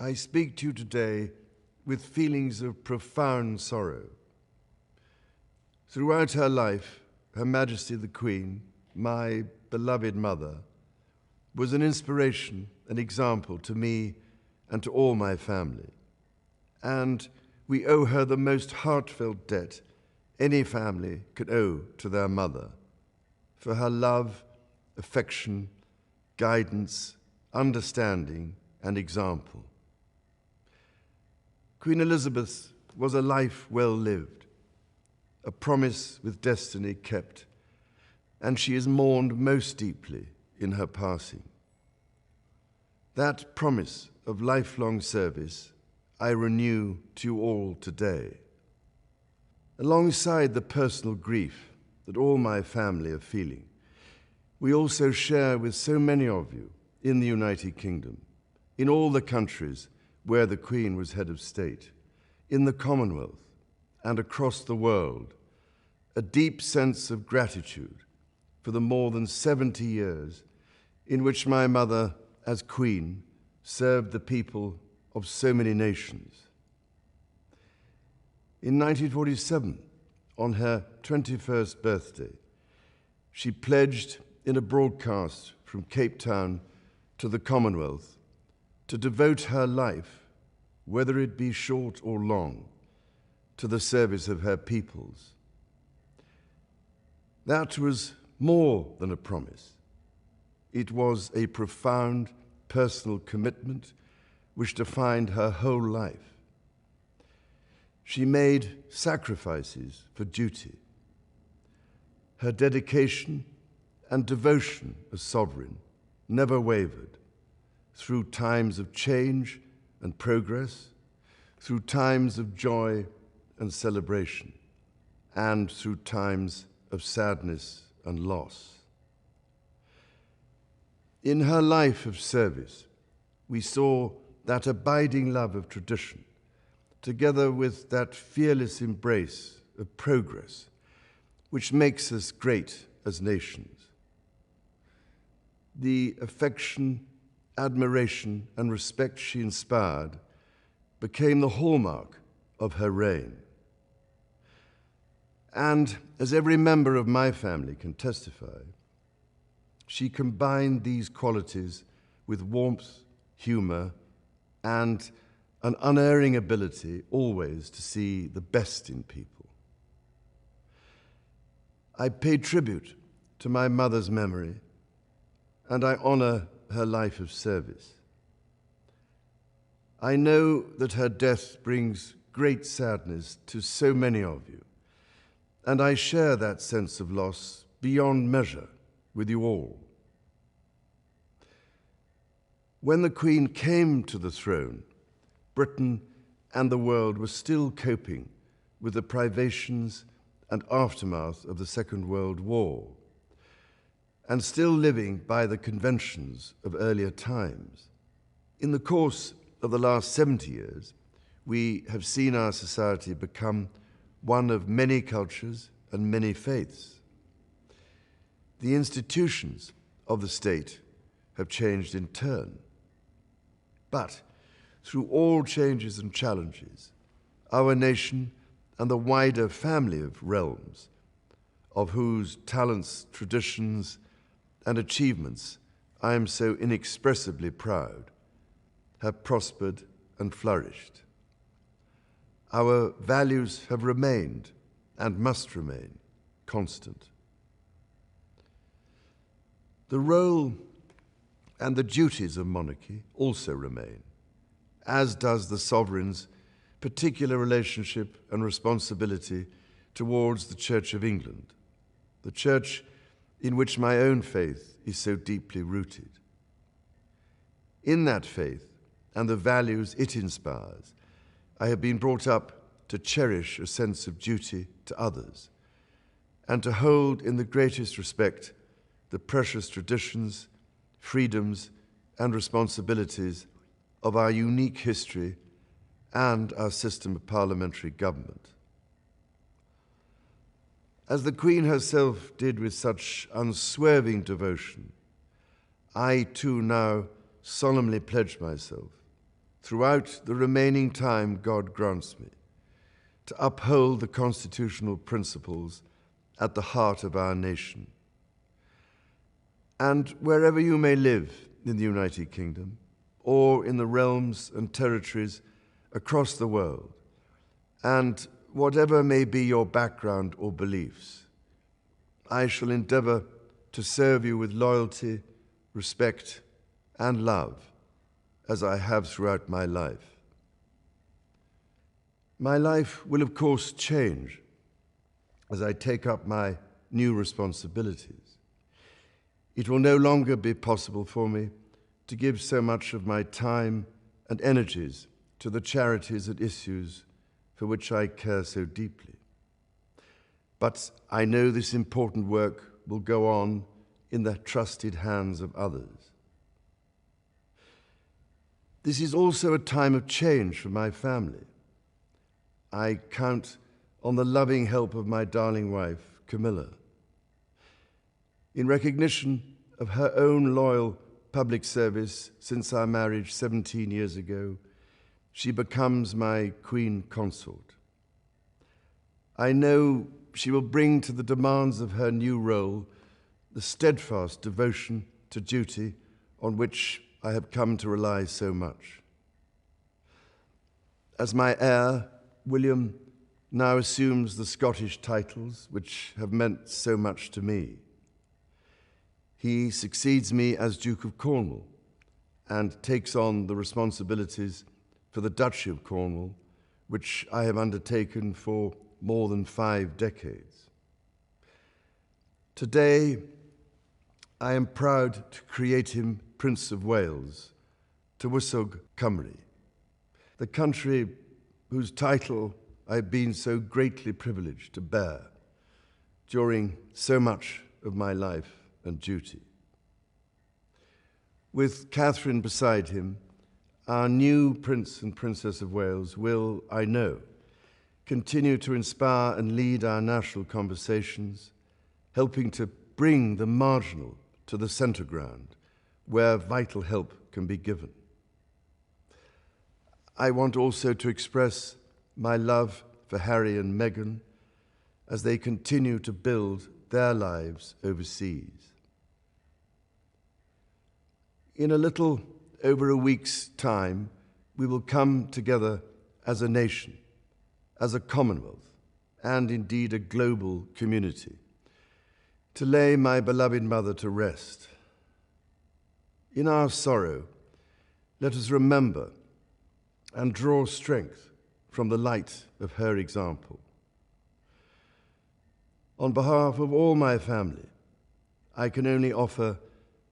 I speak to you today with feelings of profound sorrow. Throughout her life, Her Majesty the Queen, my beloved mother, was an inspiration, an example to me and to all my family. And we owe her the most heartfelt debt any family could owe to their mother, for her love, affection, guidance, understanding, and example. Queen Elizabeth was a life well lived, a promise with destiny kept, and she is mourned most deeply in her passing. That promise of lifelong service I renew to you all today. Alongside the personal grief that all my family are feeling, we also share with so many of you in the United Kingdom, in all the countries where the Queen was head of state, in the Commonwealth and across the world, a deep sense of gratitude for the more than 70 years in which my mother, as Queen, served the people of so many nations. In 1947, on her 21st birthday, she pledged in a broadcast from Cape Town to the Commonwealth to devote her life, whether it be short or long, to the service of her peoples. That was more than a promise. It was a profound personal commitment which defined her whole life. She made sacrifices for duty. Her dedication and devotion as sovereign never wavered through times of change and progress, through times of joy and celebration, and through times of sadness and loss. In her life of service, we saw that abiding love of tradition, together with that fearless embrace of progress, which makes us great as nations. The affection, admiration, and respect she inspired became the hallmark of her reign. And as every member of my family can testify, she combined these qualities with warmth, humor, and an unerring ability always to see the best in people. I pay tribute to my mother's memory, and I honor her life of service. I know that her death brings great sadness to so many of you, and I share that sense of loss beyond measure with you all. When the Queen came to the throne, Britain and the world were still coping with the privations and aftermath of the Second World War, and still living by the conventions of earlier times. In the course of the last 70 years, we have seen our society become one of many cultures and many faiths. The institutions of the state have changed in turn. But through all changes and challenges, our nation and the wider family of realms, of whose talents, traditions, and achievements I am so inexpressibly proud, have prospered and flourished. Our values have remained and must remain constant. The role and the duties of monarchy also remain, as does the sovereign's particular relationship and responsibility towards the Church of England, the church in which my own faith is so deeply rooted. In that faith and the values it inspires, I have been brought up to cherish a sense of duty to others and to hold in the greatest respect the precious traditions, freedoms, and responsibilities of our unique history and our system of parliamentary government. As the Queen herself did with such unswerving devotion, I too now solemnly pledge myself throughout the remaining time God grants me, to uphold the constitutional principles at the heart of our nation. And wherever you may live in the United Kingdom, or in the realms and territories across the world, and whatever may be your background or beliefs, I shall endeavor to serve you with loyalty, respect, and love, as I have throughout my life. My life will, of course, change as I take up my new responsibilities. It will no longer be possible for me to give so much of my time and energies to the charities and issues for which I care so deeply. But I know this important work will go on in the trusted hands of others. This is also a time of change for my family. I count on the loving help of my darling wife, Camilla. In recognition of her own loyal public service since our marriage 17 years ago, she becomes my Queen Consort. I know she will bring to the demands of her new role the steadfast devotion to duty on which I have come to rely so much. As my heir, William now assumes the Scottish titles which have meant so much to me. He succeeds me as Duke of Cornwall and takes on the responsibilities for the Duchy of Cornwall, which I have undertaken for more than 5 decades. Today, I am proud to create him Prince of Wales, Tywysog Cymru, the country whose title I've been so greatly privileged to bear during so much of my life and duty. With Catherine beside him, our new Prince and Princess of Wales will, I know, continue to inspire and lead our national conversations, helping to bring the marginal to the centre ground, where vital help can be given. I want also to express my love for Harry and Meghan as they continue to build their lives overseas. In a little over a week's time, we will come together as a nation, as a Commonwealth, and indeed a global community, to lay my beloved mother to rest. In our sorrow, let us remember and draw strength from the light of her example. On behalf of all my family, I can only offer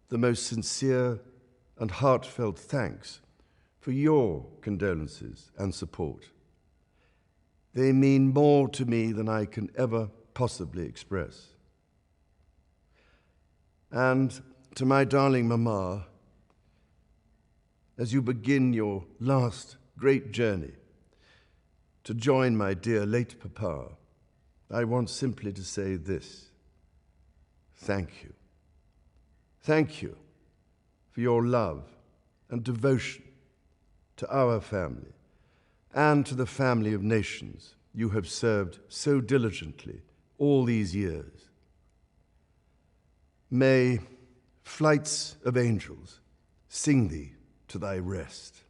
the most sincere and heartfelt thanks for your condolences and support. They mean more to me than I can ever possibly express. And to my darling Mama, as you begin your last great journey to join my dear late Papa, I want simply to say this: thank you. Thank you for your love and devotion to our family and to the family of nations you have served so diligently all these years. May flights of angels sing thee to thy rest.